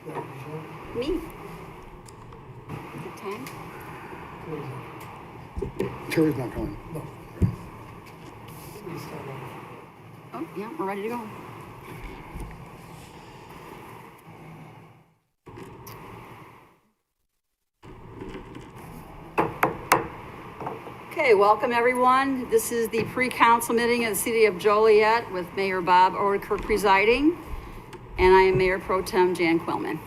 Me. Good time. Terry's not coming. No. Oh, yeah, we're ready to go. Okay, welcome everyone. This is the pre-council meeting of the City of Joliet with Mayor Bob Odeker presiding, and I am Mayor Pro Tem Jan Quillman.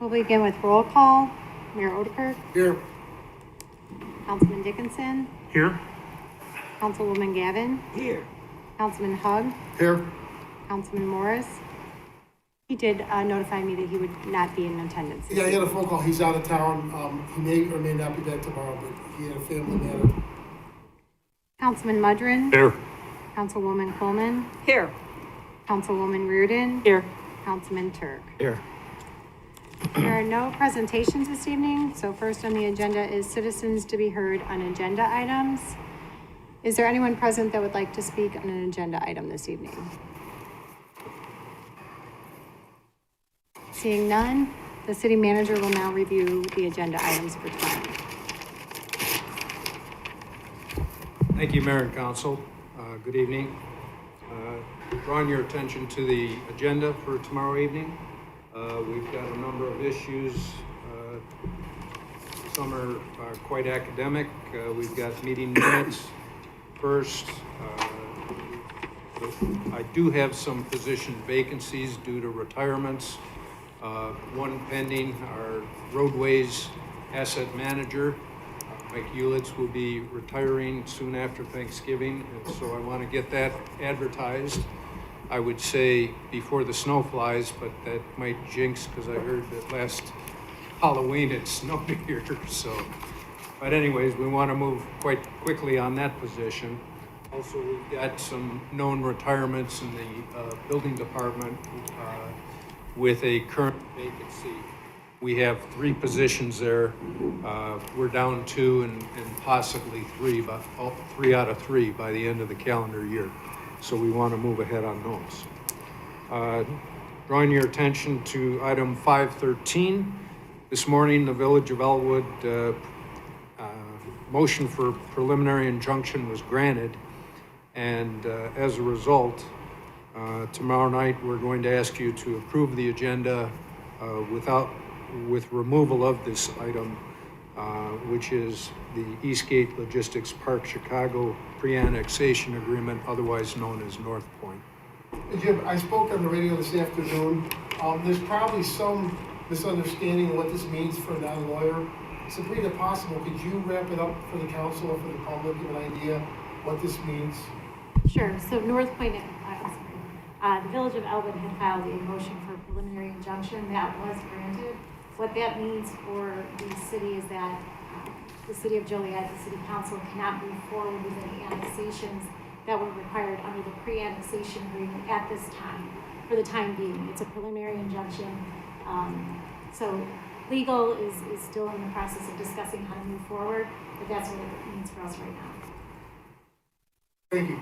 We'll begin with roll call. Mayor Odeker. Here. Councilman Dickinson. Here. Councilwoman Gavin. Here. Councilman Hug. Here. Councilman Morris. He did notify me that he would not be in attendance. Yeah, he had a phone call. He's out of town. He may or may not be back tomorrow, but he had a family matter. Councilman Mudrin. Here. Councilwoman Coleman. Here. Councilwoman Reardon. Here. Councilman Turk. Here. There are no presentations this evening, so first on the agenda is citizens to be heard on agenda items. Is there anyone present that would like to speak on an agenda item this evening? Seeing none, the city manager will now review the agenda items for tonight. Thank you, Mayor and Council. Good evening. Drawing your attention to the agenda for tomorrow evening. We've got a number of issues. Some are quite academic. We've got meeting minutes first. I do have some position vacancies due to retirements. One pending, our roadways asset manager, Mike Ulitz, will be retiring soon after Thanksgiving, and so I want to get that advertised. I would say before the snow flies, but that might jinx because I heard that last Halloween it snowed here, so. But anyways, we want to move quite quickly on that position. Also, we've got some known retirements in the building department with a current vacancy. We have 3 positions there. We're down 2 and possibly 3, but 3 out of 3 by the end of the calendar year. So we want to move ahead on those. Drawing your attention to item 513. This morning, the Village of Elwood motion for preliminary injunction was granted. And as a result, tomorrow night, we're going to ask you to approve the agenda with removal of this item, which is the Eastgate Logistics Park Chicago pre-annexation agreement, otherwise known as North Point. Jim, I spoke on the radio this afternoon. There's probably some misunderstanding of what this means for a non-lawyer. Sabrina, possible, could you wrap it up for the council or for the public, give an idea what this means? Sure. So North Point, the Village of Elwood had filed a motion for preliminary injunction that was granted. What that means for the city is that the City of Joliet, the City Council, cannot move forward with any annexations that were required under the pre-annexation agreement at this time, for the time being. It's a preliminary injunction. So legal is still in the process of discussing how to move forward, but that's what it means for us right now. Thank you.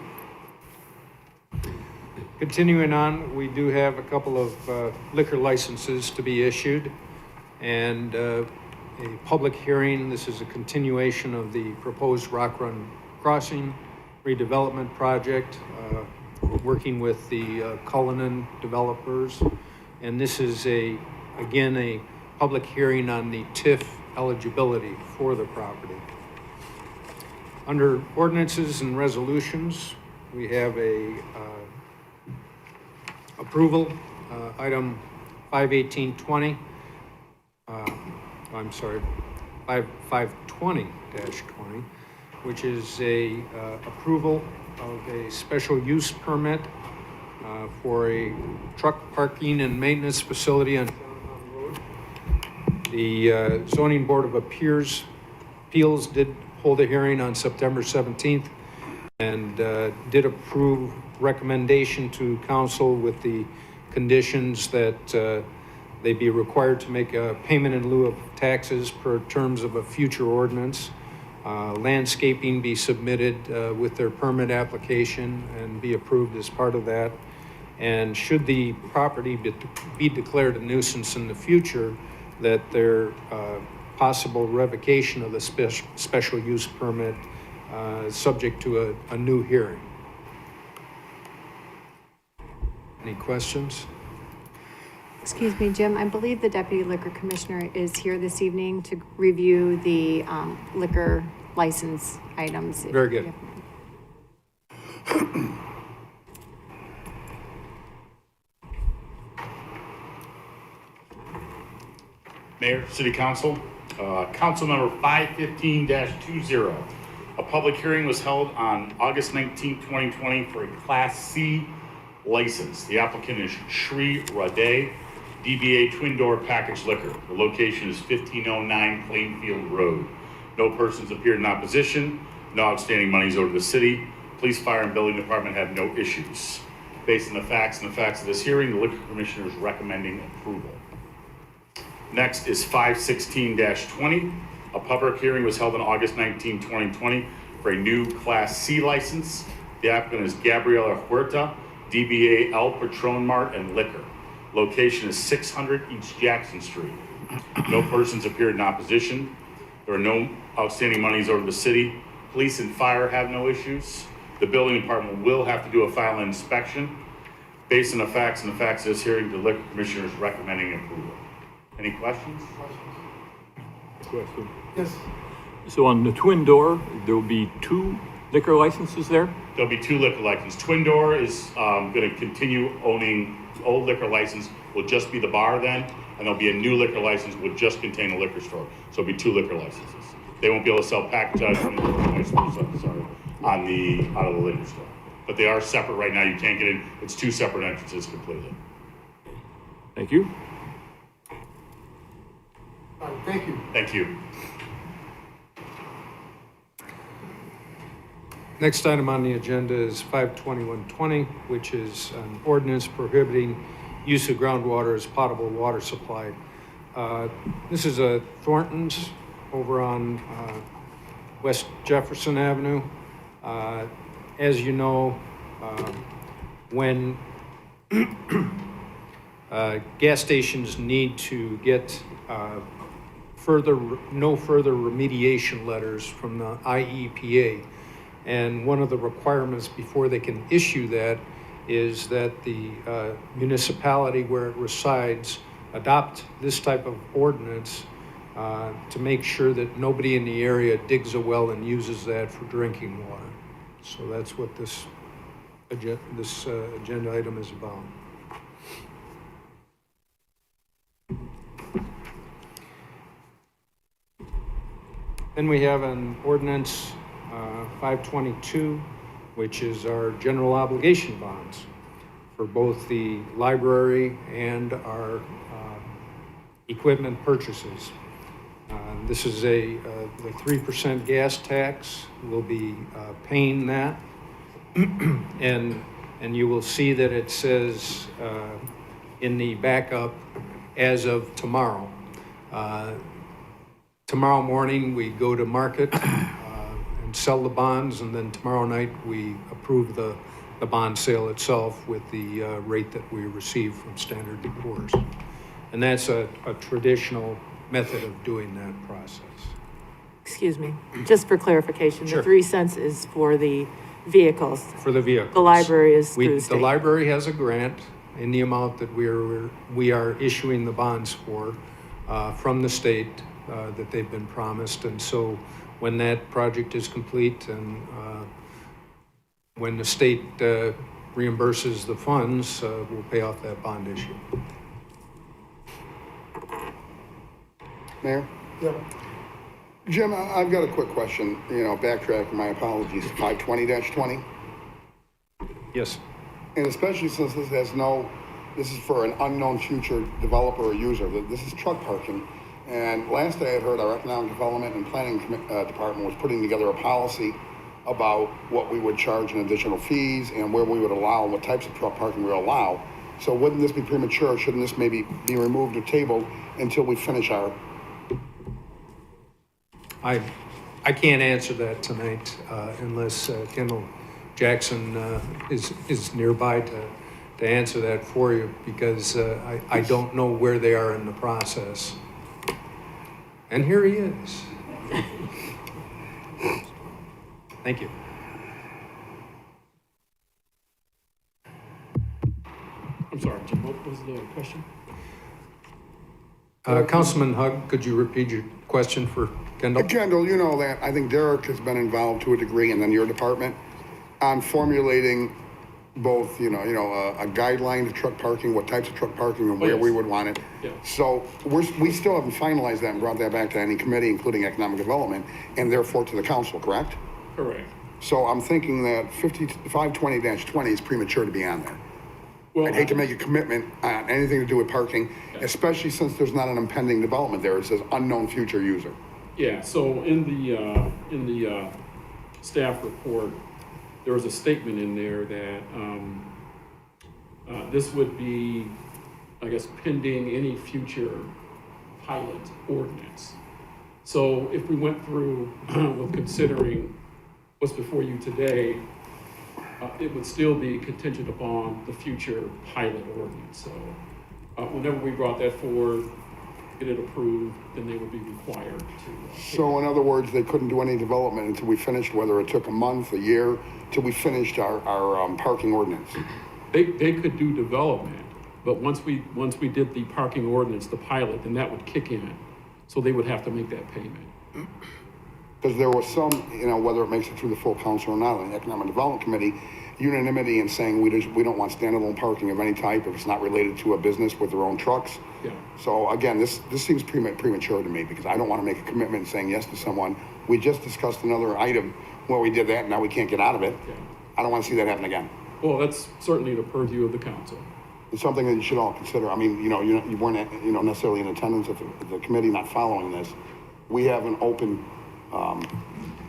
Continuing on, we do have a couple of liquor licenses to be issued and a public hearing. This is a continuation of the proposed Rock Run Crossing redevelopment project, working with the Cullinan developers. And this is again a public hearing on the TIF eligibility for the property. Under ordinances and resolutions, we have a approval, item 51820. I'm sorry, 520-20, which is a approval of a special use permit for a truck parking and maintenance facility on Town Road. The Zoning Board of Appeals did hold a hearing on September 17th and did approve recommendation to council with the conditions that they be required to make a payment in lieu of taxes per terms of a future ordinance. Landscaping be submitted with their permit application and be approved as part of that. And should the property be declared a nuisance in the future, that there possible revocation of the special use permit subject to a new hearing. Any questions? Excuse me, Jim, I believe the Deputy Liquor Commissioner is here this evening to review the liquor license items. Very good. Mayor, City Council, Council Number 515-20. A public hearing was held on August 19, 2020 for a Class C license. The applicant is Shri Radeh, DBA Twin Door Packaged Liquor. The location is 1509 Plainfield Road. No persons appeared in opposition. No outstanding monies owed to the city. Police, Fire, and Building Department have no issues. Based on the facts of this hearing, the Liquor Commissioner is recommending approval. Next is 516-20. A public hearing was held on August 19, 2020 for a new Class C license. The applicant is Gabriela Huerta, DBA El Patron Mart and Liquor. Location is 600 East Jackson Street. No persons appeared in opposition. There are no outstanding monies owed to the city. Police and fire have no issues. The building department will have to do a final inspection. Based on the facts of this hearing, the Liquor Commissioner is recommending approval. Any questions? Question. Yes, So on the Twin Door, there will be 2 liquor licenses there? There'll be 2 liquor licenses. Twin Door is going to continue owning old liquor license, will just be the bar then, and there'll be a new liquor license will just contain a liquor store. So it'll be 2 liquor licenses. They won't be able to sell packaged on the out of the liquor store. But they are separate right now. You can't get in. It's 2 separate entrances completely. Thank you. all right, thank you. Thank you. Next item on the agenda is 52120, which is an ordinance prohibiting use of groundwater as potable water supply. This is a Thornton's over on West Jefferson Avenue. As you know, when gas stations need to get no further remediation letters from the IEPA, and one of the requirements before they can issue that is that the municipality where it resides adopt this type of ordinance to make sure that nobody in the area digs a well and uses that for drinking water. So that's what this agenda item is about. Then we have an ordinance 522, which is our general obligation bonds for both the library and our equipment purchases. This is the 3% gas tax. We'll be paying that. and you will see that it says in the backup, as of tomorrow. Tomorrow morning, we go to market and sell the bonds, and then tomorrow night, we approve the bond sale itself with the rate that we receive from Standard & Poor's. And that's a traditional method of doing that process. Excuse me, just for clarification, Sure. the 3 cents is for the vehicles. For the vehicles. The library is through The state. library has a grant in the amount that we are issuing the bonds for from the state that they've been promised. And so when that project is complete and when the state reimburses the funds, we'll pay off that bond issue. Mayor? Yeah, Jim, I've got a quick question, backtrack, my apologies, 520-20? Yes. And especially since this is for an unknown future developer or user, this is truck parking. And last I had heard, our Economic Development and Planning Department was putting together a policy about what we would charge in additional fees and where we would allow, what types of truck parking we would allow. So wouldn't this be premature? Shouldn't this maybe be removed or tabled until we finish our... I can't answer that tonight unless Kendall Jackson is nearby to answer that for you because I don't know where they are in the process. And here he is. Thank you. I'm sorry, Jim, what was the question? Councilman Hug, could you repeat your question for Kendall? Kendall, you know that I think Derek has been involved to a degree, and then your department, on formulating both, a guideline to truck parking, what types of truck parking and where we would want it. Yeah. So we still haven't finalized that and brought that back to any committee, including economic development, and therefore to the council, correct? Correct. So I'm thinking that 520-20 is premature to be on there. Well, I'd hate to make a commitment on anything to do with parking, especially since there's not an impending development there. It says unknown future user. Yeah, so in the staff report, there was a statement in there that this would be, I guess, pending any future pilot ordinance. So if we went through with considering what's before you today, it would still be contingent upon the future pilot ordinance. So whenever we brought that forward, get it approved, then they would be required to. So in other words, they couldn't do any development until we finished, whether it took a month, a year, till we finished our parking ordinance. They could do development, but once we did the parking ordinance, the pilot, then that would kick in. So they would have to make that payment. Because there was some, whether it makes it through the full council or not, in the Economic Development Committee, unanimity in saying we don't want standalone parking of any type if it's not related to a business with their own trucks. Yeah. So again, this seems premature to me because I don't want to make a commitment saying yes to someone. We just discussed another item where we did that and now we can't get out of it. Yeah. I don't want to see that happen again. Well, that's certainly the purview of the council. It's something that you should all consider. I mean, you weren't, necessarily in attendance at the committee not following this. We have an open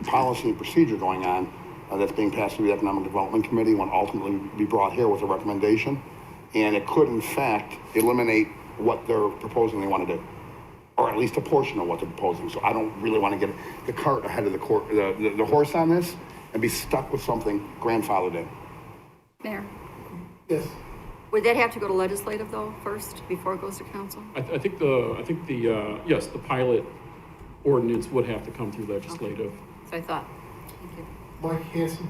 policy and procedure going on that's being passed through the Economic Development Committee, will ultimately be brought here with a recommendation. And it could, in fact, eliminate what they're proposing they want to do, or at least a portion of what they're proposing. So I don't really want to get the cart ahead of the horse on this and be stuck with something grandfathered in. Mayor, Yes. would that have to go to legislative though first before it goes to council? I think yes, the pilot ordinance would have to come through legislative. So I thought. Thank you. Mike Hanson.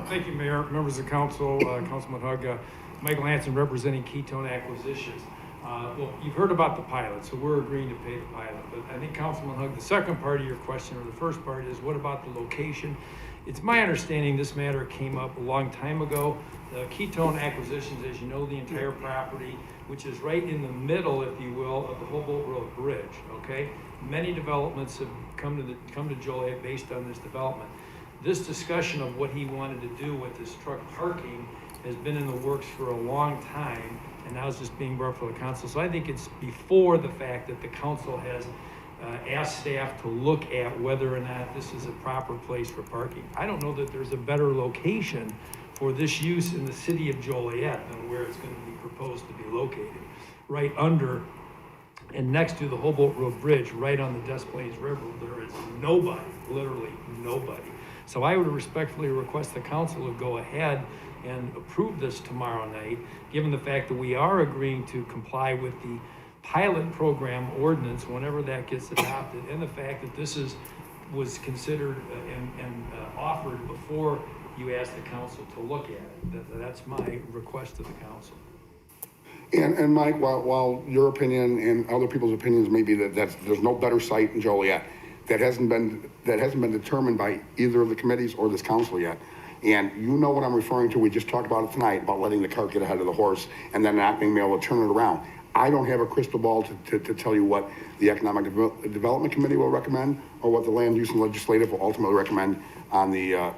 Thank you, Mayor, members of council, Councilman Hug, Michael Hanson representing Ketone Acquisitions. Well, you've heard about the pilot, so we're agreeing to pay the pilot. But I think Councilman Hug, the second part of your question, or the first part, is what about the location? It's my understanding this matter came up a long time ago. The Ketone Acquisitions, as you know, the entire property, which is right in the middle, if you will, of the Humboldt Road Bridge, okay? Many developments have come to Joliet based on this development. This discussion of what he wanted to do with this truck parking has been in the works for a long time, and now it's just being brought for the council. So I think it's before the fact that the council has asked staff to look at whether or not this is a proper place for parking. I don't know that there's a better location for this use in the city of Joliet than where it's going to be proposed to be located. Right under and next to the Humboldt Road Bridge, right on the Des Plaines River, there is nobody, literally nobody. So I would respectfully request the council to go ahead and approve this tomorrow night, given the fact that we are agreeing to comply with the pilot program ordinance whenever that gets adopted, and the fact that this was considered and offered before you asked the council to look at it. That's my request to the council. And Mike, while your opinion and other people's opinions may be that there's no better site in Joliet, that hasn't been determined by either of the committees or this council yet. And you know what I'm referring to. We just talked about it tonight, about letting the cart get ahead of the horse and then not being able to turn it around. I don't have a crystal ball to tell you what the Economic Development Committee will recommend or what the Land Use and Legislative will ultimately recommend on the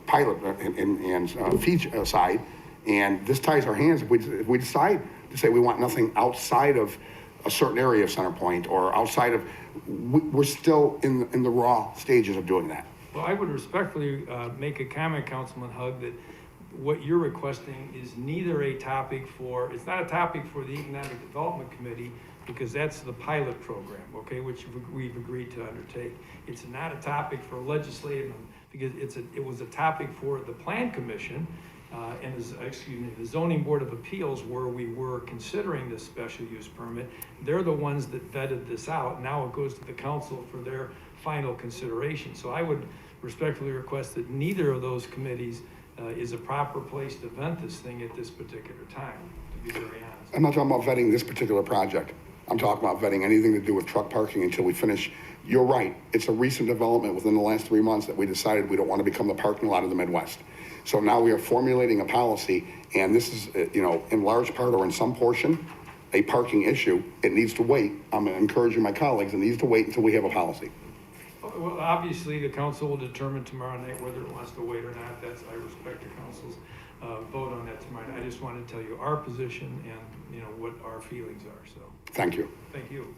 pilot and fee side. And this ties our hands if we decide to say we want nothing outside of a certain area of Center Point or outside of, we're still in the raw stages of doing that. Well, I would respectfully make a comment, Councilman Hug, that what you're requesting is neither a topic for, it's not a topic for the Economic Development Committee, because that's the pilot program, okay, which we've agreed to undertake. It's not a topic for legislative, because it was a topic for the Plan Commission, and the Zoning Board of Appeals, where we were considering this special use permit. They're the ones that vetted this out. Now it goes to the council for their final consideration. So I would respectfully request that neither of those committees is a proper place to vent this thing at this particular time, to be very honest. I'm not talking about vetting this particular project. I'm talking about vetting anything to do with truck parking until we finish. You're right. It's a recent development within the last 3 months that we decided we don't want to become the parking lot of the Midwest. So now we are formulating a policy, and this is, in large part or in some portion, a parking issue. It needs to wait. I'm encouraging my colleagues, it needs to wait until we have a policy. Well, obviously, the council will determine tomorrow night whether it wants to wait or not. I respect the council's vote on that tomorrow night. I just wanted to tell you our position and, what our feelings are, so. Thank you. Thank you.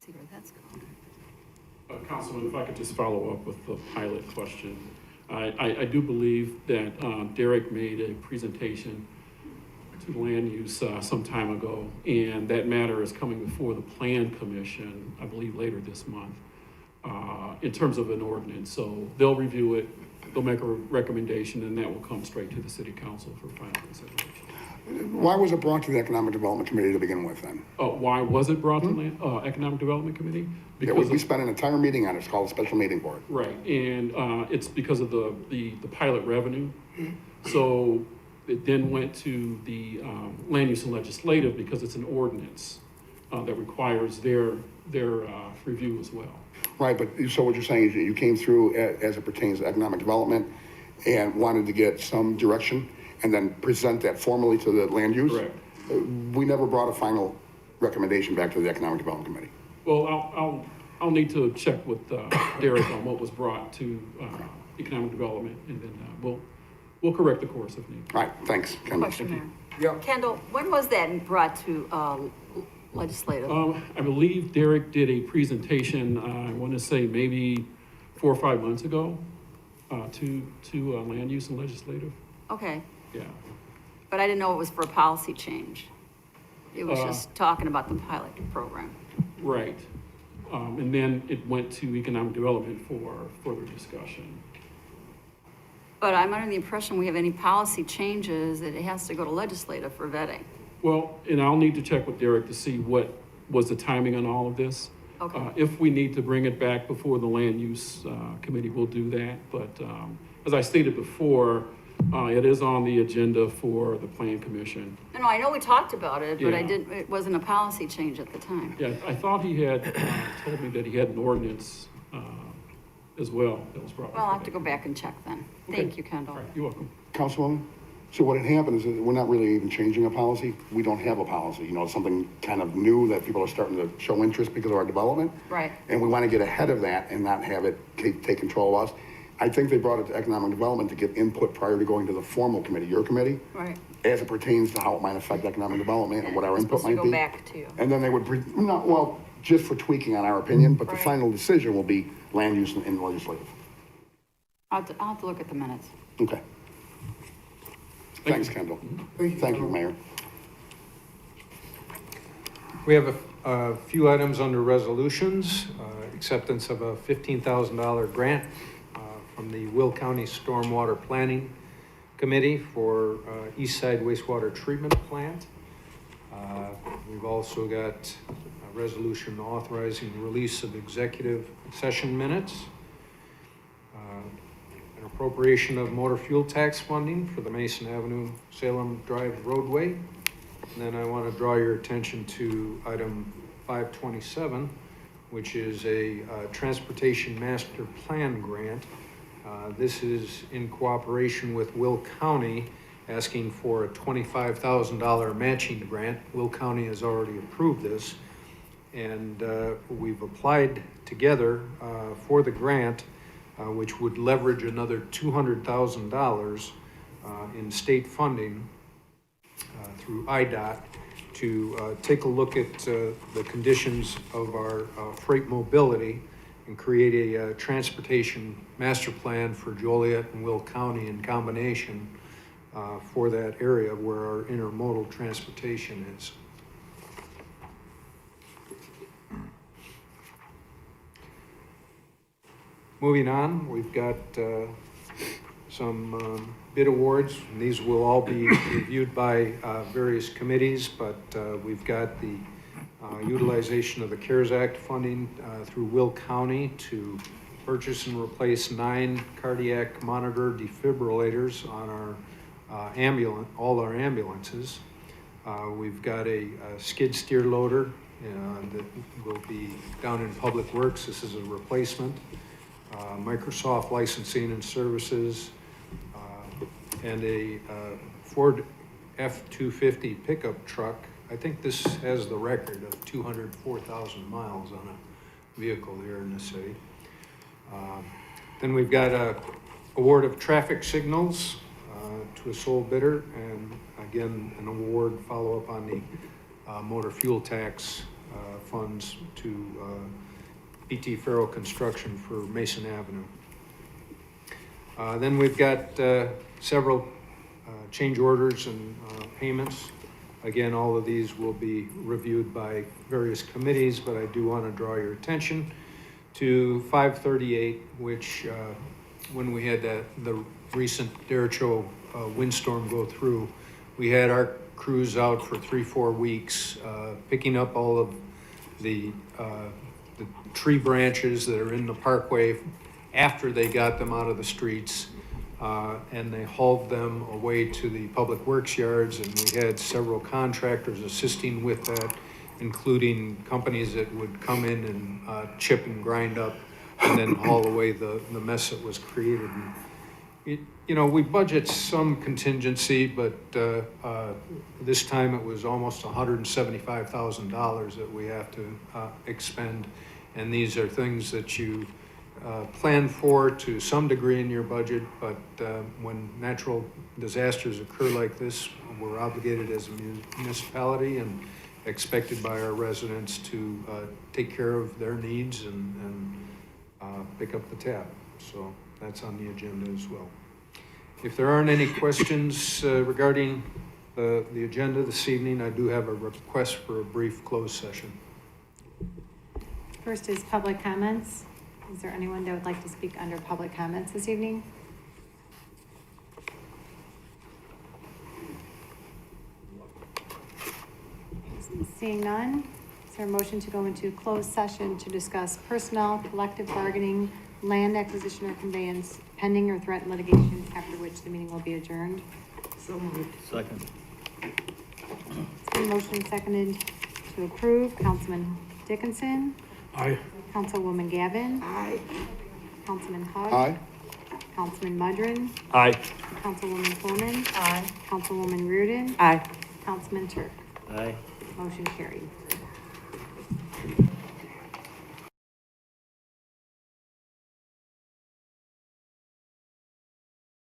See where that's going. Councilman, if I could just follow up with the pilot question. I do believe that Derek made a presentation to land use some time ago, and that matter is coming before the Plan Commission, I believe later this month, in terms of an ordinance. So they'll review it, they'll make a recommendation, and that will come straight to the City Council for final consideration. Why was it brought to the Economic Development Committee to begin with then? Why was it brought to the Economic Development Committee? Because we spent an entire meeting on it. It's called a special meeting for it. Right, and it's because of the pilot revenue. So it then went to the Land Use and Legislative because it's an ordinance that requires their review as well. Right, but so what you're saying is that you came through as it pertains to economic development and wanted to get some direction and then present that formally to the land use? Correct. We never brought a final recommendation back to the Economic Development Committee. Well, I'll need to check with Derek on what was brought to economic development, and then we'll correct the course if needed. All right, thanks, Kendall. Question, Mayor. Yeah. Kendall, when was that brought to legislative? I believe Derek did a presentation, I want to say maybe 4 or 5 months ago, to land use and legislative. Okay, Yeah. but I didn't know it was for a policy change. It was just talking about the pilot program. Right. And then it went to economic development for further discussion. But I'm under the impression we have any policy changes that it has to go to legislative for vetting. Well, and I'll need to check with Derek to see what was the timing on all of this. Okay. If we need to bring it back before the land use committee, we'll do that. But as I stated before, it is on the agenda for the Plan Commission. No, I know we talked about it, but Yeah. it wasn't a policy change at the time. Yeah, I thought he had told me that he had an ordinance as well that was brought. Well, I'll have to go back and check then. Okay. Thank you, Kendall. All right, you're welcome. Councilwoman? So what had happened is that we're not really even changing a policy. We don't have a policy. Something kind of new that people are starting to show interest because of our development. Right. And we want to get ahead of that and not have it take control of us. I think they brought it to economic development to get input prior to going to the formal committee, your committee, Right. as it pertains to how it might affect economic development and what our input might Go be. back to you. And then they would, just for tweaking on our opinion, but the Right. final decision will be land use and legislative. I'll have to look at the minutes. Okay. Thanks, Kendall. Thank you, Mayor. We have a few items under resolutions, acceptance of a $15,000 grant from the Will County Stormwater Planning Committee for East Side Wastewater Treatment Plant. We've also got a resolution authorizing the release of executive session minutes, an appropriation of motor fuel tax funding for the Mason Avenue Salem Drive roadway. And then I want to draw your attention to item 527, which is a transportation master plan grant. This is in cooperation with Will County, asking for a $25,000 matching grant. Will County has already approved this, and we've applied together for the grant, which would leverage another $200,000 in state funding through IDOT to take a look at the conditions of our freight mobility and create a transportation master plan for Joliet and Will County in combination for that area where our intermodal transportation is. Moving on, we've got some bid awards. And these will all be reviewed by various committees, but we've got the utilization of the CARES Act funding through Will County to purchase and replace 9 cardiac monitor defibrillators on our all our ambulances. We've got a skid steer loader that will be down in Public Works. This is a replacement. Microsoft licensing and services, and a Ford F-250 pickup truck. I think this has the record of 204,000 miles on a vehicle here in the city. Then we've got a award of traffic signals to a sole bidder, and again, an award follow-up on the motor fuel tax funds to PT Farrell Construction for Mason Avenue. Then we've got several change orders and payments. Again, all of these will be reviewed by various committees, but I do want to draw your attention to 538, which when we had the recent Derecho windstorm go through, we had our crews out for 3-4 weeks picking up all of the tree branches that are in the parkway after they got them out of the streets, and they hauled them away to the public works yards, and we had several contractors assisting with that, including companies that would come in and chip and grind up and then haul away the mess that was created. And we budget some contingency, but this time it was almost $175,000 that we have to expend. And these are things that you plan for to some degree in your budget, but when natural disasters occur like this, we're obligated as a municipality and expected by our residents to take care of their needs and pick up the tab. So that's on the agenda as well. If there aren't any questions regarding the agenda this evening, I do have a request for a brief closed session. First is public comments. Is there anyone that would like to speak under public comments this evening? Seeing none, is there a motion to go into closed session to discuss personnel, collective bargaining, land acquisition or conveyance, pending or threatened litigation, after which the meeting will be adjourned? So moved. Second. It's been motioned and seconded to approve. Councilman Dickinson? Aye. Councilwoman Gavin? Aye. Councilman Hugg? Aye. Councilman Mudron? Aye. Councilwoman Coleman? Aye. Councilwoman Reardon? Aye. Councilman Turk? Aye. Motion carried.